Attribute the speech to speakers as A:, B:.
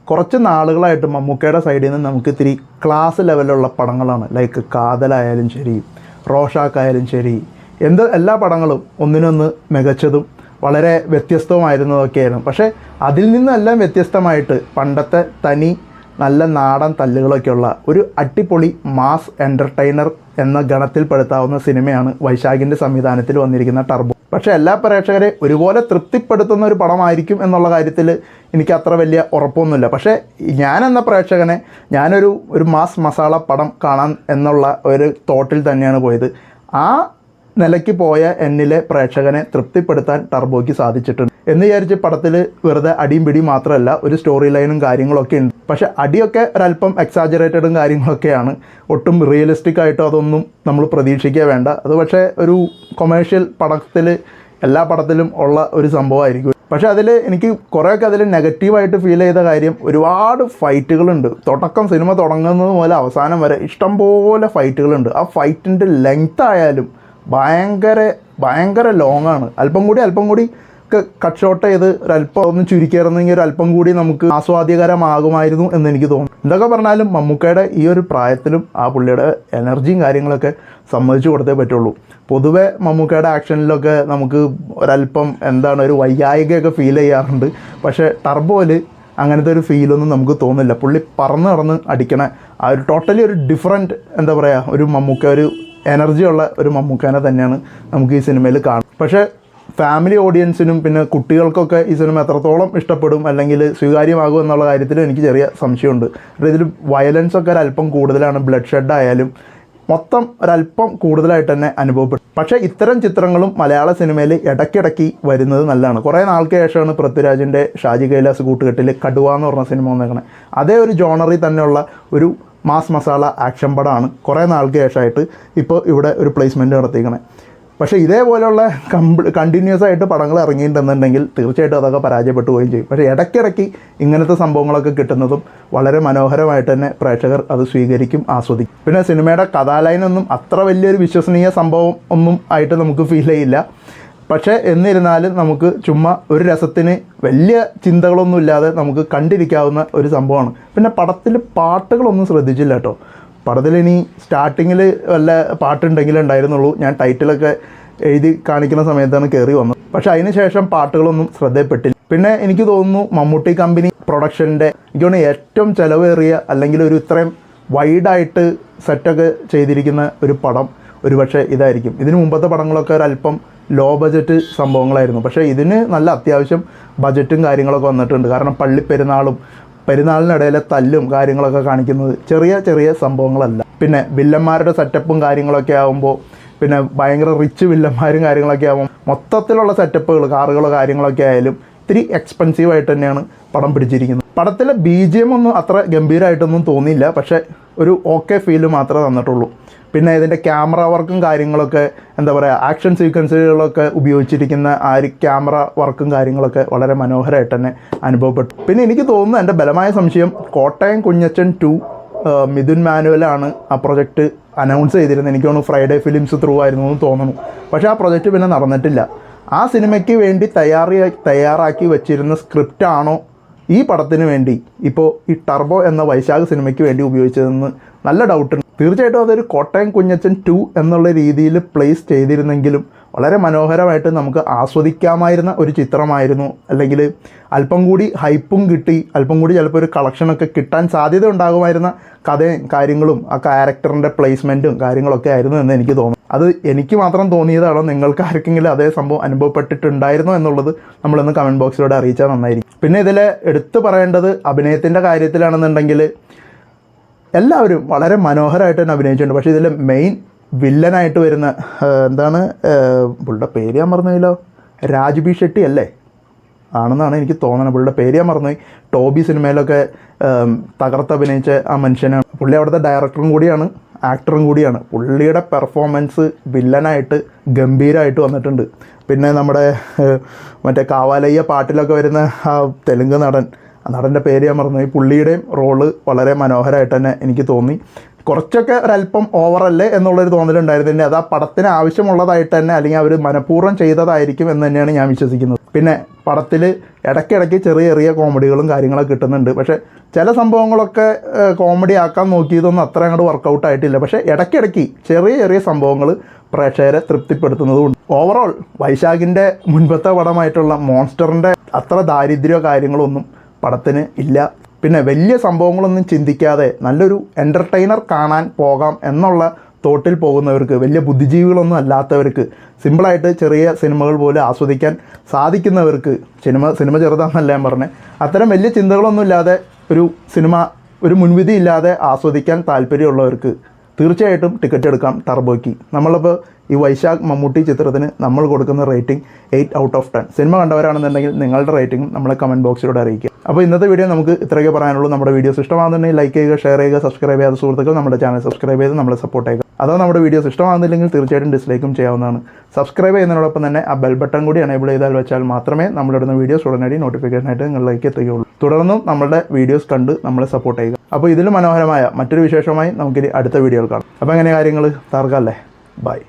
A: കുറച്ച് നാളുകളായിട്ട് മമ്മൂക്കയുടെ സൈഡിൽ നിന്ന് നമുക്ക് ഇത്തിരി ക്ലാസ് ലെവലുള്ള പടങ്ങളാണ്. ലൈക്ക് കാതലായാലും ശരി, റോഷാക്കായാലും ശരി, എല്ലാ പടങ്ങളും ഒന്നിനൊന്ന് മികച്ചതും വളരെ വ്യത്യസ്തവുമായിരുന്നതൊക്കെയായിരുന്നു. പക്ഷേ അതിൽ നിന്നെല്ലാം വ്യത്യസ്തമായിട്ട് പണ്ടത്തെ തനി നല്ല നാടൻ തല്ലുകളൊക്കെയുള്ള ഒരു അടിപൊളി മാസ് എൻ്റർടൈനർ എന്ന ഗണത്തിൽപ്പെടുത്താവുന്ന സിനിമയാണ് വൈശാഖിൻ്റെ സംവിധാനത്തിൽ വന്നിരിക്കുന്ന ടർബോ. പക്ഷേ എല്ലാ പ്രേക്ഷകരെ ഒരുപോലെ തൃപ്തിപ്പെടുത്തുന്ന ഒരു പടമായിരിക്കും എന്നുള്ള കാര്യത്തിൽ എനിക്ക് അത്ര വലിയ ഉറപ്പൊന്നുമില്ല. പക്ഷേ ഞാനെന്ന പ്രേക്ഷകനെ ഞാനൊരു മാസ് മസാല പടം കാണാൻ എന്നുള്ള ഒരു തോട്ടിൽ തന്നെയാണ് പോയത്. ആ നിലയ്ക്ക് പോയ എന്നിലെ പ്രേക്ഷകനെ തൃപ്തിപ്പെടുത്താൻ ടർബോയ്ക്ക് സാധിച്ചിട്ടുണ്ട് എന്ന് വിചാരിച്ച് പടത്തിൽ വെറുതെ അടിയും പിടിയും മാത്രമല്ല, ഒരു സ്റ്റോറി ലൈനും കാര്യങ്ങളൊക്കെ ഉണ്ട്. പക്ഷേ അടിയൊക്കെ ഒരല്പം എക്സാജറേറ്റഡും കാര്യങ്ങളൊക്കെയാണ്. ഒട്ടും റിയലിസ്റ്റിക് ആയിട്ടോ അതൊന്നും നമ്മൾ പ്രതീക്ഷിക്കുക വേണ്ട. അത് പക്ഷേ ഒരു കൊമേഴ്ഷ്യൽ പടത്തിൽ എല്ലാ പടത്തിലും ഉള്ള ഒരു സംഭവമായിരിക്കും. പക്ഷേ അതിൽ എനിക്ക് കുറേയൊക്കെ അതിൽ നെഗറ്റീവായിട്ട് ഫീൽ ചെയ്ത കാര്യം, ഒരുപാട് ഫൈറ്റുകളുണ്ട്. സിനിമ തുടങ്ങുന്നത് മുതൽ അവസാനം വരെ ഇഷ്ടംപോലെ ഫൈറ്റുകളുണ്ട്. ആ ഫൈറ്റിൻ്റെ ലെങ്ത് ആയാലും ഭയങ്കര ലോങ്ങാണ്. അല്പം കൂടി കട്ട് ഷോട്ട് ചെയ്ത് ഒരല്പം ഒന്ന് ചുരുക്കിയിരുന്നെങ്കിൽ ഒരല്പം കൂടി നമുക്ക് ആസ്വാദ്യകരമാകുമായിരുന്നു എന്ന് എനിക്ക് തോന്നുന്നു. എന്തൊക്കെ പറഞ്ഞാലും മമ്മൂക്കയുടെ ഈ ഒരു പ്രായത്തിലും ആ പുള്ളിയുടെ എനർജിയും കാര്യങ്ങളൊക്കെ സമ്മതിച്ചു കൊടുത്തേ പറ്റുള്ളൂ. പൊതുവെ മമ്മൂക്കയുടെ ആക്ഷനിലൊക്കെ നമുക്ക് ഒരല്പം ഒരു വൈകായികയൊക്കെ ഫീൽ ചെയ്യാറുണ്ട്. പക്ഷേ ടർബോയിൽ അങ്ങനത്തെ ഒരു ഫീലൊന്നും നമുക്ക് തോന്നില്ല. പുള്ളി പറന്ന് നടന്ന് അടിക്കണ ആ ഒരു ടോട്ടലി ഒരു ഡിഫറെൻറ്റ് ഒരു മമ്മൂക്ക, ഒരു എനർജിയുള്ള ഒരു മമ്മൂക്കാനെ തന്നെയാണ് നമുക്ക് ഈ സിനിമയിൽ കാണും. പക്ഷേ ഫാമിലി ഓഡിയൻസിനും പിന്നെ കുട്ടികൾക്കൊക്കെ ഈ സിനിമ എത്രത്തോളം ഇഷ്ടപ്പെടും അല്ലെങ്കിൽ സ്വീകാര്യമാകും എന്നുള്ള കാര്യത്തിൽ എനിക്ക് ചെറിയ സംശയമുണ്ട്. ഇതിൽ വയലൻസൊക്കെ ഒരല്പം കൂടുതലാണ്. ബ്ലഡ് ഷെഡ് ആയാലും മൊത്തം ഒരല്പം കൂടുതലായിട്ട് തന്നെ അനുഭവപ്പെടും. പക്ഷേ ഇത്തരം ചിത്രങ്ങളും മലയാള സിനിമയിൽ ഇടയ്ക്കിടയ്ക്ക് വരുന്നത് നല്ലതാണ്. കുറേ നാൾക്ക് ശേഷമാണ് പൃഥ്വിരാജിൻ്റെ ഷാജി കൈലാസ് കൂട്ടുകെട്ടിൽ കടുവ എന്ന് പറഞ്ഞ സിനിമ വന്നേക്കണേ. അതേ ഒരു ജോണറിൽ തന്നെയുള്ള ഒരു മാസ് മസാല ആക്ഷൻ പടമാണ് കുറേ നാൾക്ക് ശേഷമായിട്ട് ഇപ്പോൾ ഇവിടെ ഒരു പ്ലേസ്മെൻറ്റ് നടത്തിയിരിക്കണേ. പക്ഷേ ഇതേപോലെയുള്ള കണ്ടിന്യൂസ് ആയിട്ട് പടങ്ങൾ ഇറങ്ങിയിട്ടുണ്ടെന്നുണ്ടെങ്കിൽ തീർച്ചയായിട്ടും അതൊക്കെ പരാജയപ്പെട്ടു പോവുകയും ചെയ്യും. പക്ഷേ ഇടയ്ക്കിടയ്ക്ക് ഇങ്ങനത്തെ സംഭവങ്ങളൊക്കെ കിട്ടുന്നതും വളരെ മനോഹരമായിട്ട് തന്നെ പ്രേക്ഷകർ അത് സ്വീകരിക്കും, ആസ്വദിക്കും. പിന്നെ സിനിമയുടെ കഥാലൈനൊന്നും അത്ര വലിയൊരു വിശ്വസനീയ സംഭവം ഒന്നും ആയിട്ട് നമുക്ക് ഫീൽ ചെയ്യില്ല. പക്ഷേ എന്നിരുന്നാലും നമുക്ക് ചുമ്മാ ഒരു രസത്തിന് വലിയ ചിന്തകളൊന്നും ഇല്ലാതെ നമുക്ക് കണ്ടിരിക്കാവുന്ന ഒരു സംഭവമാണ്. പിന്നെ പടത്തിൽ പാട്ടുകളൊന്നും ശ്രദ്ധിച്ചില്ല കേട്ടോ. പടത്തിൽ ഇനി സ്റ്റാർട്ടിങ്ങിൽ വല്ല പാട്ടുണ്ടെങ്കിലേ ഉണ്ടായിരുന്നുള്ളൂ. ഞാൻ ടൈറ്റിലൊക്കെ എഴുതി കാണിക്കുന്ന സമയത്താണ് കയറി വന്നത്. പക്ഷേ അതിന് ശേഷം പാട്ടുകളൊന്നും ശ്രദ്ധയിൽപ്പെട്ടില്ല. പിന്നെ എനിക്ക് തോന്നുന്നു മമ്മൂട്ടി കമ്പനി പ്രൊഡക്ഷൻ്റെ എനിക്ക് തോന്നുന്നു ഏറ്റവും ചിലവേറിയ അല്ലെങ്കിൽ ഒരു ഇത്രയും വൈഡായിട്ട് സെറ്റൊക്കെ ചെയ്തിരിക്കുന്ന ഒരു പടം ഒരുപക്ഷെ ഇതായിരിക്കും. ഇതിന് മുമ്പത്തെ പടങ്ങളൊക്കെ ഒരല്പം ലോ ബജറ്റ് സംഭവങ്ങളായിരുന്നു. പക്ഷേ ഇതിന് നല്ല അത്യാവശ്യം ബജറ്റും കാര്യങ്ങളൊക്കെ വന്നിട്ടുണ്ട്. കാരണം പെരുന്നാളിനിടയിലെ തല്ലും കാര്യങ്ങളൊക്കെ കാണിക്കുന്നത് ചെറിയ സംഭവങ്ങളല്ല. പിന്നെ വില്ലന്മാരുടെ സെറ്റപ്പും കാര്യങ്ങളൊക്കെ ആകുമ്പോൾ, പിന്നെ ഭയങ്കര റിച്ച് വില്ലന്മാരും കാര്യങ്ങളൊക്കെ ആകുമ്പോൾ മൊത്തത്തിലുള്ള സെറ്റപ്പുകൾ, കാറുകളോ കാര്യങ്ങളൊക്കെ ആയാലും ഇത്തിരി എക്സ്പെൻസീവായിട്ട് തന്നെയാണ് പടം പിടിച്ചിരിക്കുന്നത്. പടത്തിലെ BGM ഒന്നും അത്ര ഗംഭീരമായിട്ടൊന്നും തോന്നിയില്ല. പക്ഷേ ഒരു ഓക്കെ ഫീല് മാത്രമേ തന്നിട്ടുള്ളൂ. പിന്നെ ഇതിൻ്റെ ക്യാമറ വർക്കും കാര്യങ്ങളൊക്കെ ആക്ഷൻ സീക്വൻസുകളൊക്കെ ഉപയോഗിച്ചിരിക്കുന്ന ആ ഒരു ക്യാമറ വർക്കും കാര്യങ്ങളൊക്കെ വളരെ മനോഹരമായിട്ട് തന്നെ അനുഭവപ്പെട്ടു. പിന്നെ എനിക്ക് തോന്നുന്നു, എൻ്റെ ബലമായ സംശയം, കോട്ടയം കുഞ്ഞച്ചൻ 2 മിഥുൻ മാനുവലാണ് ആ പ്രൊജക്റ്റ് അനൗൺസ് ചെയ്തിരുന്നത്. എനിക്ക് തോന്നുന്നു ഫ്രൈഡേ ഫിലിംസ് ത്രൂ ആയിരുന്നു എന്ന് തോന്നുന്നു. പക്ഷേ ആ പ്രൊജക്റ്റ് പിന്നെ നടന്നിട്ടില്ല. ആ സിനിമയ്ക്ക് വേണ്ടി തയ്യാറാക്കി വെച്ചിരുന്ന സ്ക്രിപ്റ്റാണോ ഈ പടത്തിന് വേണ്ടി ഇപ്പോൾ ഈ ടർബോ എന്ന വൈശാഖ് സിനിമയ്ക്ക് വേണ്ടി ഉപയോഗിച്ചതെന്ന് നല്ല ഡൗട്ടുണ്ട്. തീർച്ചയായിട്ടും അതൊരു കോട്ടയം കുഞ്ഞച്ചൻ 2 എന്നുള്ള രീതിയിൽ പ്ലേസ് ചെയ്തിരുന്നെങ്കിലും വളരെ മനോഹരമായിട്ട് നമുക്ക് ആസ്വദിക്കാമായിരുന്ന ഒരു ചിത്രമായിരുന്നു. അല്ലെങ്കിൽ അല്പം കൂടി ഹൈപ്പും കിട്ടി, അല്പം കൂടി ചിലപ്പോൾ ഒരു കളക്ഷനൊക്കെ കിട്ടാൻ സാധ്യത ഉണ്ടാകുമായിരുന്ന കഥയും കാര്യങ്ങളും ആ ക്യാരക്ടറിൻ്റെ പ്ലേസ്മെൻറ്റും കാര്യങ്ങളൊക്കെ ആയിരുന്നു എന്ന് എനിക്ക് തോന്നുന്നു. അത് എനിക്ക് മാത്രം തോന്നിയതാണോ, നിങ്ങൾക്ക് ആർക്കെങ്കിലും അതേ സംഭവം അനുഭവപ്പെട്ടിട്ടുണ്ടായിരുന്നോ എന്നുള്ളത് നമ്മളൊന്ന് കമൻറ്റ് ബോക്സിലൂടെ അറിയിച്ചാൽ നന്നായിരിക്കും. പിന്നെ ഇതിൽ എടുത്തു പറയേണ്ടത് അഭിനയത്തിൻ്റെ കാര്യത്തിലാണെന്നുണ്ടെങ്കിൽ എല്ലാവരും വളരെ മനോഹരമായിട്ട് തന്നെ അഭിനയിച്ചിട്ടുണ്ട്. പക്ഷേ ഇതിൽ മെയിൻ വില്ലനായിട്ട് വരുന്ന പുള്ളിയുടെ പേര് ഞാൻ മറന്നുപോയല്ലോ, രാജ്ബി ഷെട്ടി അല്ലേ ആണെന്നാണ് എനിക്ക് തോന്നുന്നത്. പുള്ളിയുടെ പേര് ഞാൻ മറന്നുപോയി. ടോബി സിനിമയിലൊക്കെ തകർത്തഭിനയിച്ച ആ മനുഷ്യനാണ്. പുള്ളി അവിടുത്തെ ഡയറക്ടറും കൂടിയാണ്, ആക്ടറും കൂടിയാണ്. പുള്ളിയുടെ പെർഫോമൻസ് വില്ലനായിട്ട് ഗംഭീരമായിട്ട് വന്നിട്ടുണ്ട്. പിന്നെ നമ്മുടെ മറ്റേ കാവാലയ്യ പാട്ടിലൊക്കെ വരുന്ന ആ തെലുങ്ക് നടൻ്റെ പേര് ഞാൻ മറന്നുപോയി. പുള്ളിയുടെയും റോള് വളരെ മനോഹരമായിട്ട് തന്നെ എനിക്ക് തോന്നി. കുറച്ചൊക്കെ ഒരല്പം ഓവറല്ലേ എന്നുള്ളൊരു തോന്നലുണ്ടായിരുന്നു. അത് ആ പടത്തിന് ആവശ്യമുള്ളതായിട്ട് തന്നെ അല്ലെങ്കിൽ അവർ മനഃപൂർവ്വം ചെയ്തതായിരിക്കും എന്ന് തന്നെയാണ് ഞാൻ വിശ്വസിക്കുന്നത്. പിന്നെ പടത്തിൽ ഇടയ്ക്കിടയ്ക്ക് ചെറിയ ചെറിയ കോമഡികളും കാര്യങ്ങളൊക്കെ കിട്ടുന്നുണ്ട്. പക്ഷേ ചില സംഭവങ്ങളൊക്കെ കോമഡി ആക്കാൻ നോക്കിയതൊന്നും അത്ര അങ്ങോട്ട് വർക്കൗട്ട് ആയിട്ടില്ല. പക്ഷേ ഇടയ്ക്കിടയ്ക്ക് ചെറിയ ചെറിയ സംഭവങ്ങൾ പ്രേക്ഷകരെ തൃപ്തിപ്പെടുത്തുന്നതുകൊണ്ട് ഓവറോൾ വൈശാഖിൻ്റെ മുൻപത്തെ പടമായിട്ടുള്ള മോൺസ്റ്ററിൻ്റെ അത്ര ദാരിദ്ര്യമോ കാര്യങ്ങളൊന്നും പടത്തിന് ഇല്ല. പിന്നെ വലിയ സംഭവങ്ങളൊന്നും ചിന്തിക്കാതെ നല്ലൊരു എൻ്റർടൈനർ കാണാൻ പോകാം എന്നുള്ള തോട്ടിൽ പോകുന്നവർക്ക്, വലിയ ബുദ്ധിജീവികളൊന്നും അല്ലാത്തവർക്ക്, സിമ്പിളായിട്ട് ചെറിയ സിനിമകൾ പോലും ആസ്വദിക്കാൻ സാധിക്കുന്നവർക്ക്, സിനിമ ചെറുതാണെന്നല്ല ഞാൻ പറഞ്ഞത്, അത്തരം വലിയ ചിന്തകളൊന്നും ഇല്ലാതെ ഒരു മുൻവിധി ഇല്ലാതെ ആസ്വദിക്കാൻ താല്പര്യമുള്ളവർക്ക് തീർച്ചയായിട്ടും ടിക്കറ്റ് എടുക്കാം ടർബോയ്ക്ക്. നമ്മളിപ്പോൾ ഈ വൈശാഖ് മമ്മൂട്ടി ചിത്രത്തിന് നമ്മൾ കൊടുക്കുന്ന റേറ്റിംഗ് 8/10. സിനിമ കണ്ടവരാണെന്നുണ്ടെങ്കിൽ നിങ്ങളുടെ റേറ്റിംഗ് നമ്മളെ കമൻറ്റ് ബോക്സിലൂടെ അറിയിക്കുക. അപ്പോൾ ഇന്നത്തെ വീഡിയോ നമുക്ക് ഇത്രയൊക്കെ പറയാനുള്ളൂ. നമ്മുടെ വീഡിയോസ് ഇഷ്ടമാകുന്നുണ്ടെങ്കിൽ ലൈക്ക് ചെയ്യുക, ഷെയർ ചെയ്യുക, സബ്സ്ക്രൈബ് ചെയ്യാത്ത സുഹൃത്തുക്കൾ നമ്മുടെ ചാനൽ സബ്സ്ക്രൈബ് ചെയ്ത് നമ്മളെ സപ്പോർട്ട് ചെയ്യുക. അതോ നമ്മുടെ വീഡിയോസ് ഇഷ്ടമാകുന്നില്ലെങ്കിൽ തീർച്ചയായിട്ടും ഡിസ്ലൈക്കും ചെയ്യാവുന്നതാണ്. സബ്സ്ക്രൈബ് ചെയ്യുന്നതിനോടൊപ്പം തന്നെ ആ ബെൽ ബട്ടൺ കൂടി എനേബിൾ ചെയ്താൽ വെച്ചാൽ മാത്രമേ നമ്മളിടുന്ന വീഡിയോസ് ഉടനടി നോട്ടിഫിക്കേഷനായിട്ട് നിങ്ങളിലേക്ക് എത്തുകയുള്ളൂ. തുടർന്നും നമ്മുടെ വീഡിയോസ് കണ്ട് നമ്മളെ സപ്പോർട്ട് ചെയ്യുക. അപ്പോൾ ഇതിൽ മനോഹരമായ മറ്റൊരു വിശേഷമായി നമുക്കിനി അടുത്ത വീഡിയോയിൽ കാണാം. അപ്പോൾ എങ്ങനെ കാര്യങ്ങൾ തർക്കമല്ലേ? ബൈ.